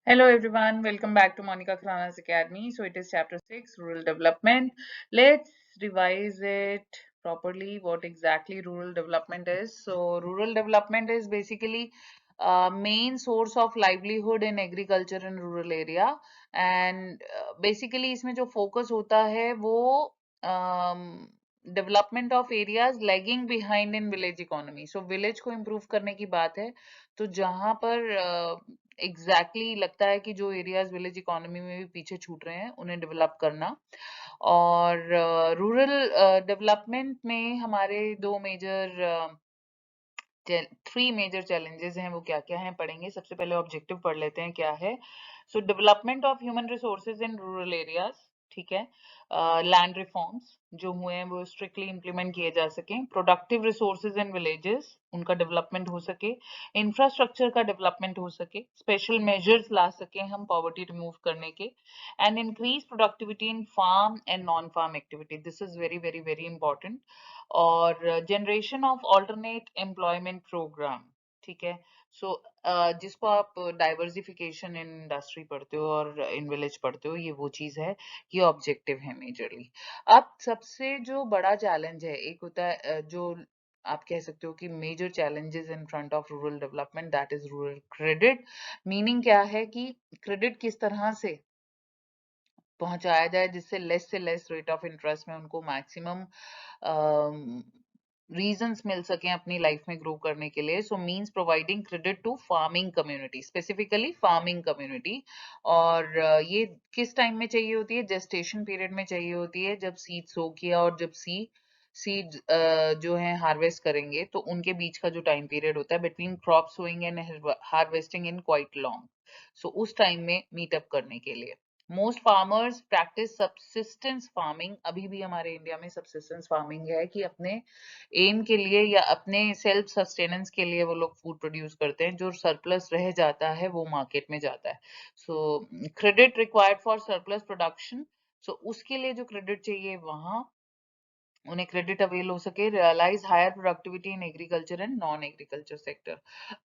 Hello everyone, welcome back to Monica Khurana's Academy. So it is chapter 6, Rural Development. Let's revise it properly, what exactly rural development is. So rural development is basically main source of livelihood in agriculture in rural area. And basically इसमें जो focus होता है वो development of areas lagging behind in village economy. So village को improve करने की बात है. तो जहां पर लगता है कि जो एरियाज विलेज इकोनॉमी में भी पीछे छूट रहे हैं उन्हें डेवलप करना और रूरल डेवलपमेंट में हमारे थ्री मेजर चैलेंजेस हैं वो क्या क्या हैं पढ़ेंगे सबसे पहले ऑब्जेक्टिव पढ़ लेते हैं क्या है सो development of human resources in rural areas ठीक है लैंड रिफॉर्म्स जो हुए हैं वो स्ट्रिक्टली इंप्लीमेंट किए जा सकें प्रोडक्टिव रिसोर्सेज इन विलेजेस उनका डेवलपमेंट हो सके इंफ्रास्ट्रक्चर का डेवलपमेंट हो सके स्पेशल मेजर्स ला सके हम पॉवर्टी रिमूव करने के and increase productivity in farm and non farm activity this is very very very important और generation of alternate employment programme ठीक है सो जिसको आप डाइवर्सिफिकेशन इन इंडस्ट्री पढ़ते हो और इन विलेज पढ़ते हो ये वो चीज है ये ऑब्जेक्टिव है मेजरली अब सबसे जो बड़ा चैलेंज है एक होता है जो आप कह सकते हो कि major challenges in front of rural development that is rural credit meaning क्या है कि क्रेडिट किस तरह से पहुंचाया जाए जिससे लेस रेट ऑफ इंटरेस्ट में उनको मैक्सिमम रीजंस मिल सकें अपनी लाइफ में ग्रो करने के लिए so means providing credit to farming community specifically farming community और ये किस टाइम में चाहिए होती है जेस्टेशन पीरियड में चाहिए होती है जब सीड सो किया और जब सीड जो है हार्वेस्ट करेंगे तो उनके बीच का जो टाइम पीरियड होता है between crop sowing and harvesting in quite long so उस टाइम में मीटअप करने के लिए most farmers practice subsistence farming अभी भी हमारे इंडिया में सबसिस्टेंस फार्मिंग है कि अपने एम के लिए या अपने सेल्फ सस्टेनेंस के लिए वो लोग फूड प्रोड्यूस करते हैं जो सरप्लस रह जाता है वो मार्केट में जाता है सो credit required for surplus production so उसके लिए जो क्रेडिट चाहिए वहां उन्हें क्रेडिट अवेल हो सके realise higher productivity in agriculture and non agriculture sector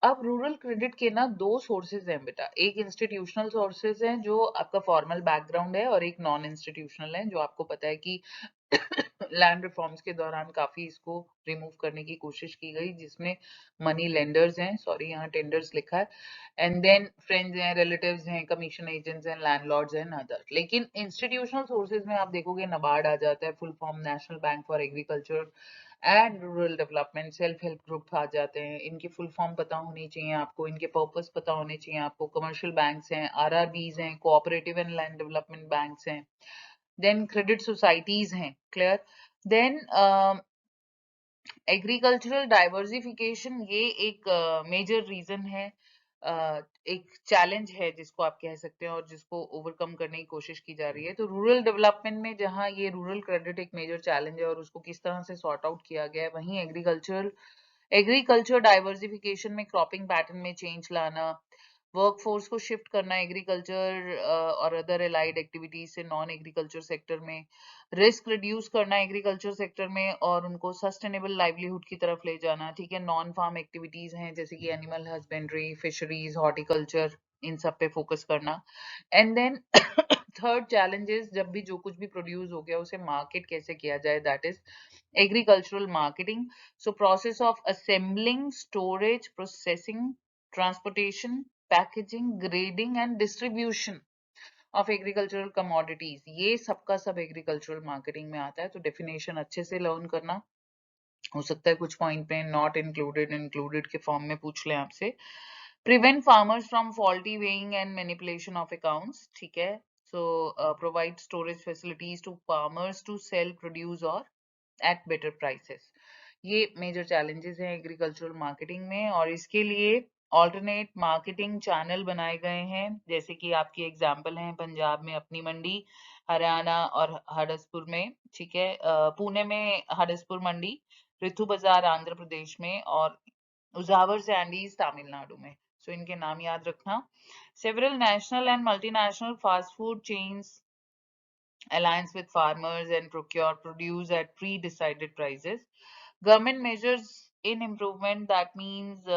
अब रूरल क्रेडिट के ना दो सोर्सेज हैं बेटा एक इंस्टीट्यूशनल सोर्सेज हैं जो आपका फॉर्मल बैकग्राउंड है और एक नॉन इंस्टीट्यूशनल है जो आपको पता है कि लैंड रिफॉर्म्स के दौरान काफी इसको रिमूव करने की कोशिश की गई जिसमें मनी लेंडर्स हैं सॉरी यहाँ टेंडर्स लिखा है एंड देन फ्रेंड्स हैं रिलेटिव्स हैं कमीशन एजेंट्स हैं लैंडलॉर्ड्स हैं अदर लेकिन इंस्टीट्यूशनल सोर्सेज में आप देखोगे नबार्ड आ जाता है full form national bank for agriculture and rural development self help group आ जाते हैं इनकी फुल फॉर्म पता होनी चाहिए आपको इनके पर्पस पता होने चाहिए आपको कमर्शियल बैंक्स हैं आरआरबीज हैं cooperative and land development banks हैं देन क्रेडिट सोसाइटीज हैं क्लियर देन एग्रीकल्चरल डाइवर्सिफिकेशन ये एक मेजर रीजन है एक चैलेंज है जिसको आप कह सकते हैं और जिसको ओवरकम करने की कोशिश की जा रही है तो रूरल डेवलपमेंट में जहां ये रूरल क्रेडिट एक मेजर चैलेंज है और उसको किस तरह से सॉर्ट आउट किया गया है वहीं एग्रीकल्चर डाइवर्सिफिकेशन में क्रॉपिंग पैटर्न में चेंज लाना वर्कफोर्स को शिफ्ट करना एग्रीकल्चर और अदर एलाइड एक्टिविटीज से नॉन एग्रीकल्चर सेक्टर में रिस्क रिड्यूस करना एग्रीकल्चर सेक्टर में और उनको सस्टेनेबल लाइवलीहुड की तरफ ले जाना ठीक है नॉन फार्म एक्टिविटीज हैं जैसे कि एनिमल हस्बेंड्री फिशरीज हॉर्टिकल्चर इन सब पे फोकस करना and then third challenge is जब भी जो कुछ भी प्रोड्यूस हो गया उसे मार्केट कैसे किया जाए that is agricultural marketing so process of assembling storage processing transportation packaging grading and distribution of agricultural commodities ये सबका सब एग्रीकल्चरल मार्केटिंग में आता है तो डेफिनेशन अच्छे से लर्न करना हो सकता है कुछ पॉइंट पे नॉट इंक्लूडेड इंक्लूडेड के फॉर्म में पूछ लें आपसे prevent farmers from faulty weighing and manipulation of accounts ठीक है so provide storage facilities to farmers to sell produce और एट बेटर प्राइसेस ये मेजर चैलेंजेस हैं एग्रीकल्चरल मार्केटिंग में और इसके लिए ऑल्टरनेट मार्केटिंग चैनल बनाए गए हैं जैसे कि आपकी एग्जांपल हैं पंजाब में अपनी मंडी हरियाणा और हडसपुर में ठीक है पुणे में हडसपुर मंडी रितु बाजार आंध्र प्रदेश में और उजावर सैंडीज तमिलनाडु में सो इनके नाम याद रखना several national and multinational fast food chains alliance with farmers and procure produce at pre-decided prices. Government measures in improvement that means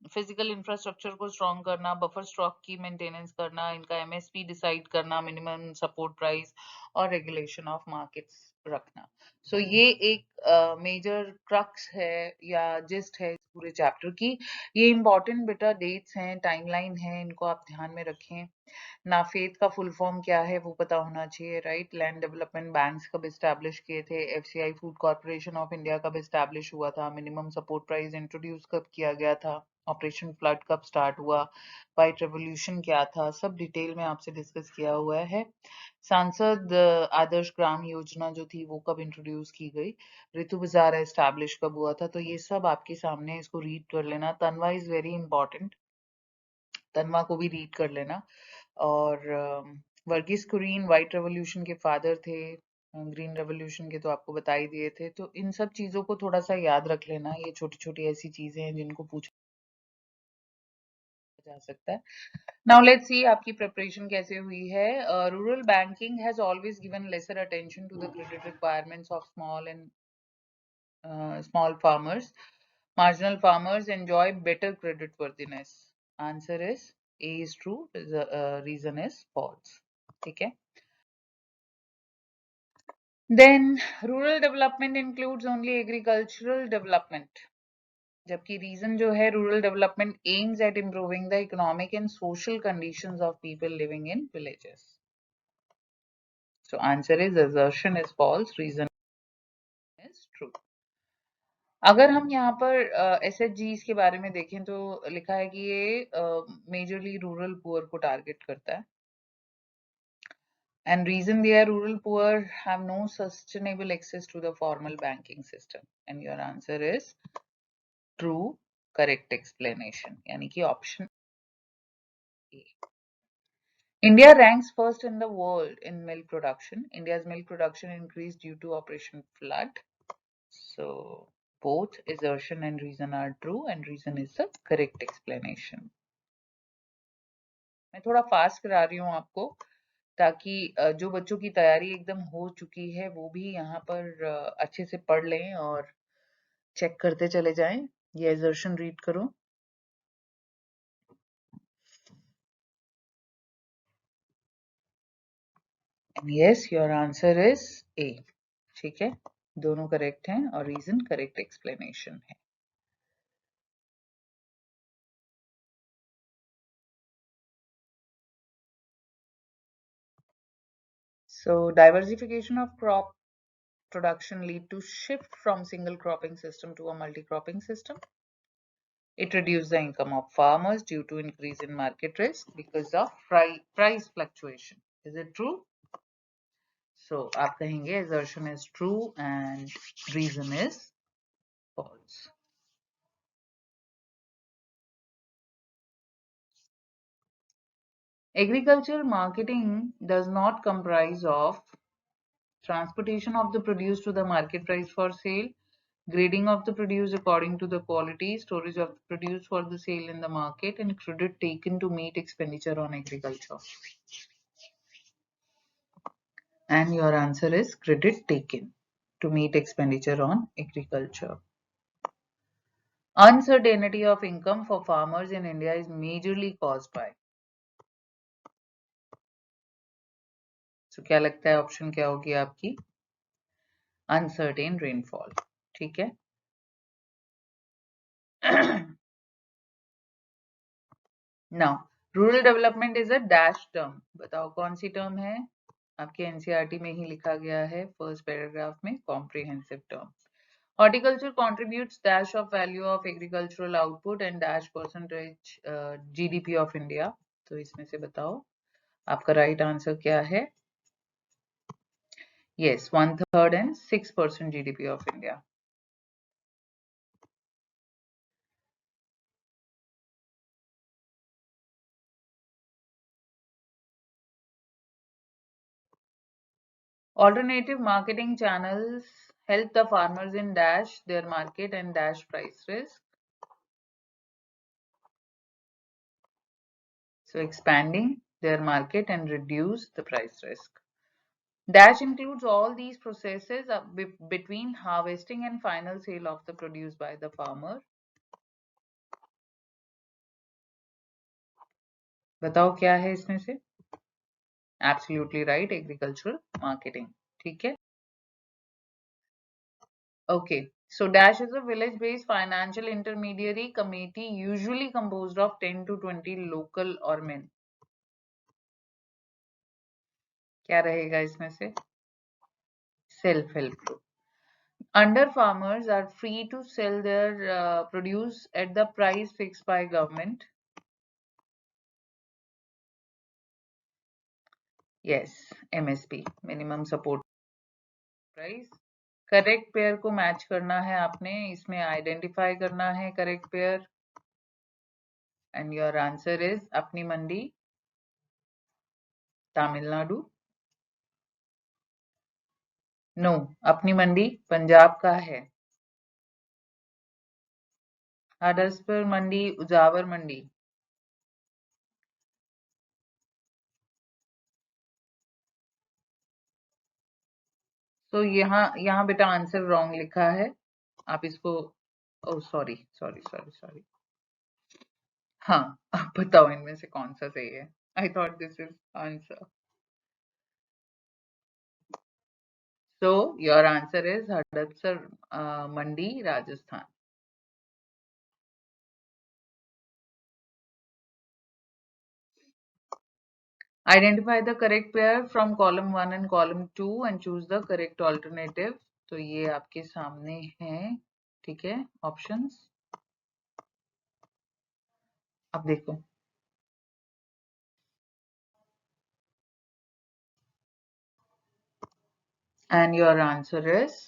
physical infrastructure को स्ट्रॉन्ग करना, बफर स्टॉक की मेंटेनेंस करना, इनका एमएसपी डिसाइड करना, मिनिमम सपोर्ट प्राइस और regulation of markets रखना। सो ये एक मेजर क्रक्स है या जिस्ट है इस पूरे चैप्टर की। ये इंपॉर्टेंट बेटा डेट्स हैं, टाइमलाइन है, इनको आप ध्यान में रखें। नाफेद का फुल फॉर्म क्या है वो पता होना चाहिए, राइट। लैंड डेवलपमेंट बैंक्स कब एस्टैब्लिश किए थे, FCI food corporation of India कब एस्टैब्लिश हुआ था, मिनिमम सपोर्ट प्राइस इंट्रोड्यूस कब किया गया था, ऑपरेशन फ्लड कब स्टार्ट हुआ, व्हाइट रेवोल्यूशन क्या था, सब डिटेल में आपसे डिस्कस किया हुआ है। सांसद आदर्श ग्राम योजना जो थी वो कब इंट्रोड्यूस की गई, ऋतु बाजार एस्टैब्लिश कब हुआ था, तो ये सब आपके सामने, इसको रीड कर लेना। तनवा इज वेरी इंपॉर्टेंट, तनवा को भी रीड कर लेना। और वर्गीस कुरियन व्हाइट रेवोल्यूशन के फादर थे, ग्रीन रेवोल्यूशन के तो आपको बता ही दिए थे। तो इन सब चीजों को थोड़ा सा याद रख लेना, ये छोटी छोटी ऐसी चीजें हैं जिनको पूछा जा सकता है। नाउ लेट्स सी आपकी प्रिपरेशन कैसे हुई है। Rural banking has always given lesser attention to the credit requirements of small farmers. Marginal farmers enjoy better credit worthiness. Answer is A is true, reason is false. Okay. Then rural development includes only agricultural development. जबकि reason जो है rural development aims at improving the economic and social conditions of people living in villages. So answer is assertion is false, reason is true. अगर हम यहाँ पर SHGs के बारे में देखें तो लिखा है कि ये मेजरली रूरल पुअर को टारगेट करता है. And reason they are rural poor have no sustainable access to the formal banking system. And your answer is true, correct explanation. यानी कि option A. India ranks first in the world in milk production. India's milk production increased due to Operation Flood. So both assertion and reason are true, and reason is the correct explanation. मैं थोड़ा fast करा रही हूँ आपको ताकि जो बच्चों की तैयारी एकदम हो चुकी है वो भी यहाँ पर अच्छे से पढ़ लें और चेक करते चले जाएं. ये assertion रीड करो. And yes, your answer is A. ठीक है, दोनों करेक्ट हैं और रीजन करेक्ट एक्सप्लेनेशन है. So diversification of crop production lead to shift from single cropping system to a multi-cropping system. It reduced the income of farmers due to increase in market risk because of price fluctuation. Is it true? So आप कहेंगे assertion is true and reason is false. Agriculture marketing does not comprise of transportation of the produce to the market price for sale, grading of the produce according to the quality, storage of the produce for the sale in the market, and credit taken to meet expenditure on agriculture. And your answer is credit taken to meet expenditure on agriculture. Uncertainty of income for farmers in India is majorly caused by. So क्या लगता है option क्या होगी आपकी? Uncertain rainfall. ठीक है. Now, rural development is a dash term. बताओ कौन सी टर्म है? आपके एनसीईआरटी में ही लिखा गया है फर्स्ट पैराग्राफ में, comprehensive term. Horticulture contributes dash of value of agricultural output and dash percentage GDP of India. तो इसमें से बताओ आपका राइट आंसर क्या है? Yes, 1/3 and 6% GDP of India. Alternative marketing channels help the farmers in dash their market and dash price risk. So expanding their market and reduce the price risk. Dash includes all these processes between harvesting and final sale of the produce by the farmer. बताओ क्या है इसमें से? Absolutely right, agricultural marketing. ठीक है, okay. So Dash is a village-based financial intermediary committee usually composed of 10 to 20 local or men. क्या रहेगा इसमें से? Self help group. Under farmers are free to sell their produce at the price fixed by government. Yes, MSP, minimum support price. Correct pair को match करना है आपने, इसमें identify करना है correct pair, and your answer is अपनी मंडी Tamil Nadu. No, अपनी मंडी पंजाब का है। हडसपुर मंडी उजावर मंडी। तो यहाँ यहाँ बेटा आंसर रॉन्ग लिखा है, आप इसको, ओ सॉरी सॉरी सॉरी सॉरी, हाँ आप बताओ इनमें से कौन सा सही है। I thought this is answer. So your answer is Hadapsar Mandi Rajasthan. Identify the correct pair from column 1 and column 2 and choose the correct alternative. तो ये आपके सामने है, ठीक है, ऑप्शंस अब देखो। And your answer is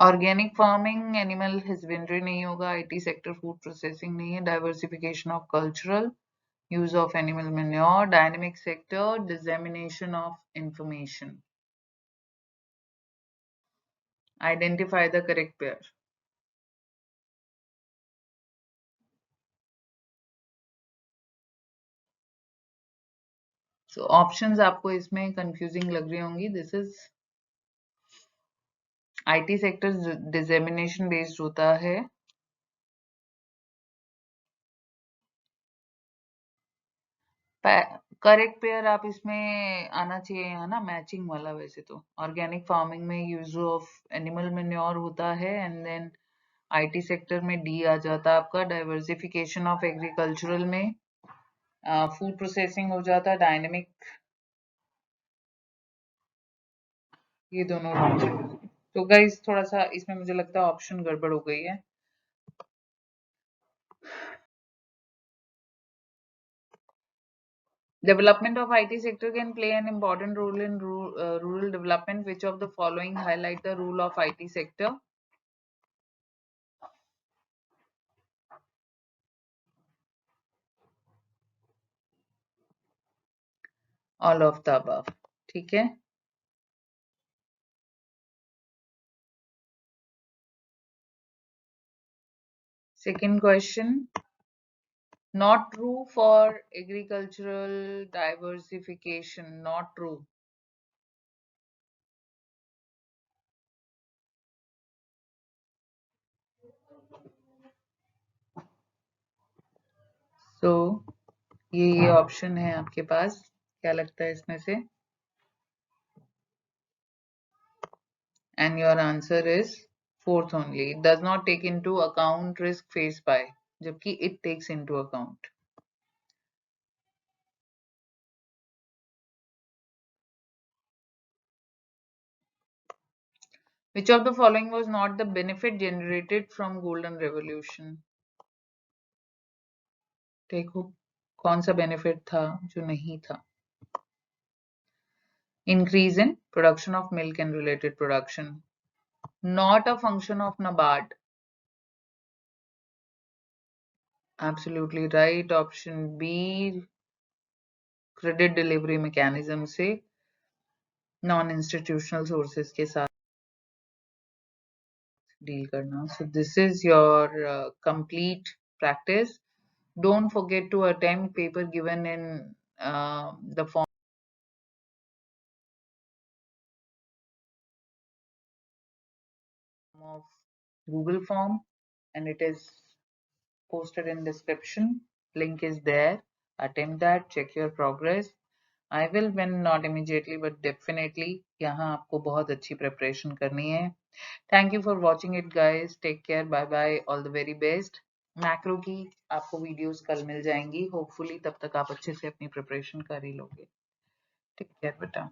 organic farming, animal husbandry नहीं होगा, आईटी सेक्टर फूड प्रोसेसिंग नहीं है, diversification of cultural, use of animal manure, dynamic sector, dissemination of information. Identify the correct pair. So options आपको इसमें confusing लग रही होंगी। This is IT sector dissemination based होता है, करेक्ट पेयर आप इसमें आना चाहिए है ना, मैचिंग वाला। वैसे तो ऑर्गेनिक फार्मिंग में यूज ऑफ एनिमल मैन्योर होता है, एंड देन आईटी सेक्टर में डी आ जाता है आपका, डाइवर्सिफिकेशन ऑफ एग्रीकल्चरल में फूड प्रोसेसिंग हो जाता है, डायनेमिक, ये दोनों रॉन्ग है। तो गाइस थोड़ा सा इसमें मुझे लगता है ऑप्शन गड़बड़ हो गई है। Development of IT sector can play an important role in rural development. Which of the following highlight the role of IT sector? All of the above. ठीक है। Second question. Not true for agricultural diversification. Not true. So ये option है आपके पास, क्या लगता है इसमें से? And your answer is fourth only. It does not take into account risk faced by, जबकि it takes into account. Which of the following was not the benefit generated from golden revolution? देखो कौन सा benefit था जो नहीं था? Increase in production of milk and related production. Not a function of NABARD. Absolutely right. Option B, credit delivery mechanism से non institutional sources के साथ डील करना. So this is your complete practice. Don't forget to attempt paper given in the form of Google form, and it is posted in description. Link is there. Attempt that. Check your progress. I will win, not immediately but definitely. यहाँ आपको बहुत अच्छी preparation करनी है. Thank you for watching it guys. Take care. Bye bye. All the very best. Macro की आपको videos कल मिल जाएंगी होपफुली. तब तक आप अच्छे से अपनी प्रिपरेशन कर ही लोगे. टेक केयर बेटा.